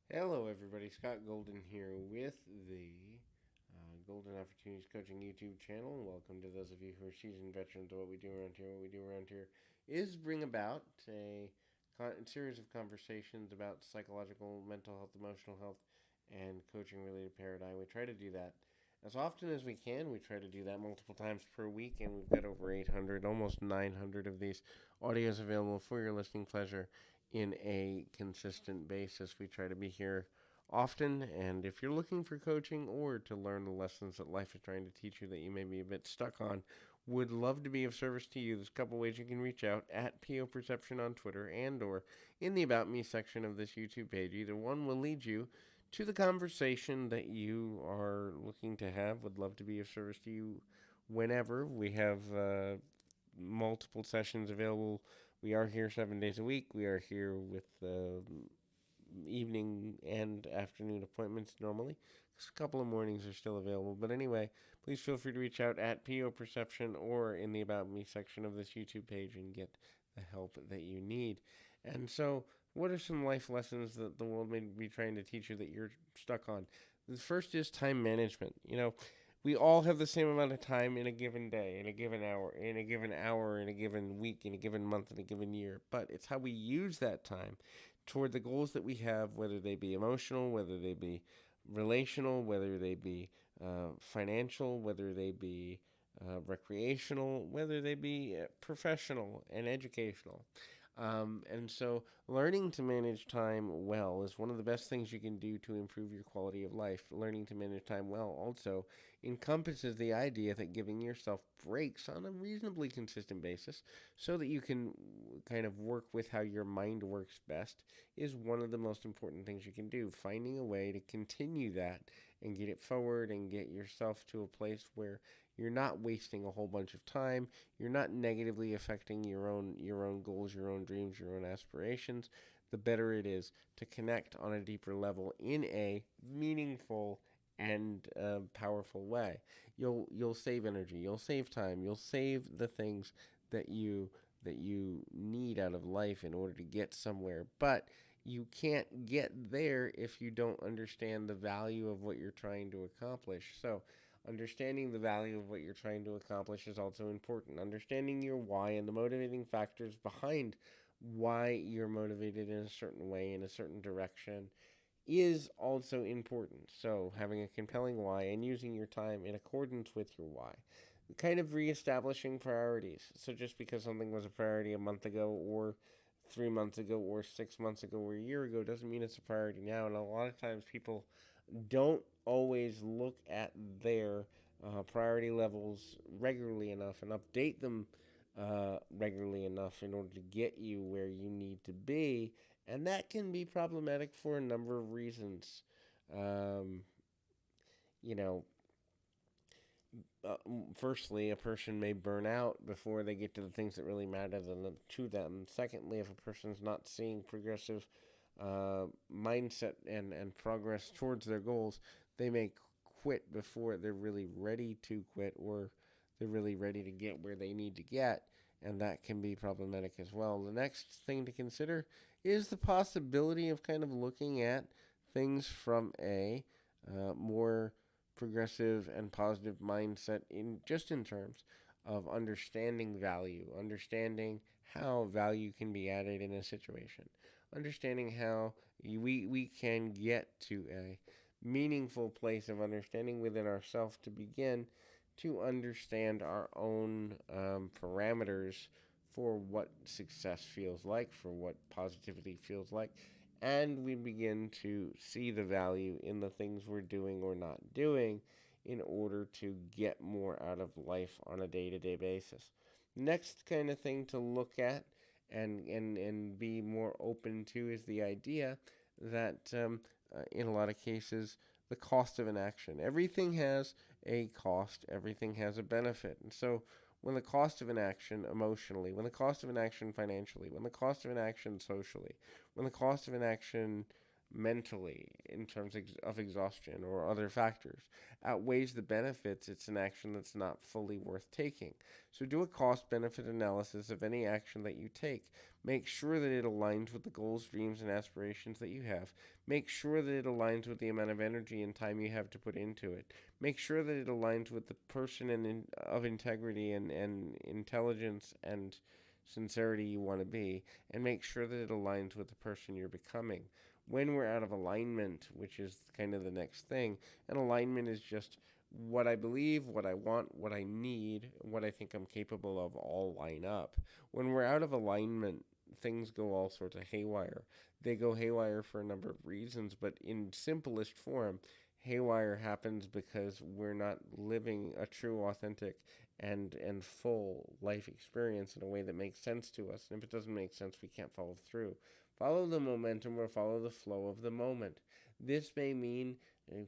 Hello, everybody. Scott Golden here with the Golden Opportunities Coaching YouTube channel. Welcome to those of you who are seasoned veterans of what we do around here. What we do around here is bring about a series of conversations about psychological, mental health, emotional health, and coaching related paradigm. We try to do that as often as we can. We try to do that multiple times per week, and we've got over 800, almost 900 of these audios available for your listening pleasure in a consistent basis. We try to be here often, and if you're looking for coaching or to learn the lessons that life is trying to teach you that you may be a bit stuck on, would love to be of service to you. There's a couple ways you can reach out at PO Perception on Twitter and or in the About Me section of this YouTube page. Either one will lead you to the conversation that you are looking to have. Would love to be of service to you whenever. We have multiple sessions available. We are here 7 days a week. We are here with evening and afternoon appointments normally. A couple of mornings are still available. But anyway, please feel free to reach out at PO Perception or in the About Me section of this YouTube page and get the help that you need. And so, what are some life lessons that the world may be trying to teach you that you're stuck on? The first is time management. We all have the same amount of time in a given day, in a given hour, in a given week, in a given month, in a given year. But it's how we use that time toward the goals that we have, whether they be emotional, whether they be relational, whether they be financial, whether they be recreational, whether they be professional and educational. And so, learning to manage time well is one of the best things you can do to improve your quality of life. Learning to manage time well also encompasses the idea that giving yourself breaks on a reasonably consistent basis so that you can kind of work with how your mind works best is one of the most important things you can do. Finding a way to continue that and get it forward and get yourself to a place where you're not wasting a whole bunch of time, you're not negatively affecting your own goals, your own dreams, your own aspirations, the better it is to connect on a deeper level in a meaningful and powerful way. You'll save energy, you'll save time, you'll save the things that you need out of life in order to get somewhere. But you can't get there if you don't understand the value of what you're trying to accomplish. So, understanding the value of what you're trying to accomplish is also important. Understanding your why and the motivating factors behind why you're motivated in a certain way, in a certain direction, is also important. So, having a compelling why and using your time in accordance with your why. Kind of reestablishing priorities. So, just because something was a priority a month ago, or 3 months ago, or 6 months ago, or a year ago, doesn't mean it's a priority now. And a lot of times people don't always look at their priority levels regularly enough and update them regularly enough in order to get you where you need to be. And that can be problematic for a number of reasons. Um, you know, Firstly, a person may burn out before they get to the things that really matter to them. Secondly, if a person's not seeing progressive mindset and progress towards their goals, they may quit before they're really ready to quit or they're really ready to get where they need to get, and that can be problematic as well. The next thing to consider is the possibility of kind of looking at things from a more progressive and positive mindset in terms of understanding value, understanding how value can be added in a situation, understanding how we can get to a meaningful place of understanding within ourselves to begin to understand our own parameters for what success feels like, for what positivity feels like, and we begin to see the value in the things we're doing or not doing in order to get more out of life on a day-to-day basis. Next kind of thing to look at and be more open to is the idea that in a lot of cases, the cost of an action. Everything has a cost, everything has a benefit. And so when the cost of an action emotionally, when the cost of an action financially, when the cost of an action socially, when the cost of an action mentally in terms of exhaustion or other factors outweighs the benefits, it's an action that's not fully worth taking. So do a cost benefit analysis of any action that you take. Make sure that it aligns with the goals, dreams, and aspirations that you have. Make sure that it aligns with the amount of energy and time you have to put into it. Make sure that it aligns with the person of integrity and intelligence and sincerity you want to be, and make sure that it aligns with the person you're becoming. When we're out of alignment, which is kind of the next thing, and alignment is just what I believe, what I want, what I need, what I think I'm capable of all line up. When we're out of alignment, things go all sorts of haywire. They go haywire for a number of reasons, but in simplest form, haywire happens because we're not living a true, authentic, and full life experience in a way that makes sense to us. And if it doesn't make sense, we can't follow through. Follow the momentum or follow the flow of the moment. This may mean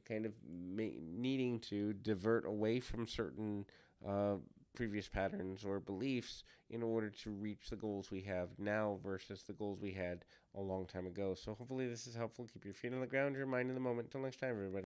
kind of needing to divert away from certain previous patterns or beliefs in order to reach the goals we have now versus the goals we had a long time ago. So hopefully this is helpful. Keep your feet on the ground, your mind in the moment. Until next time, everybody.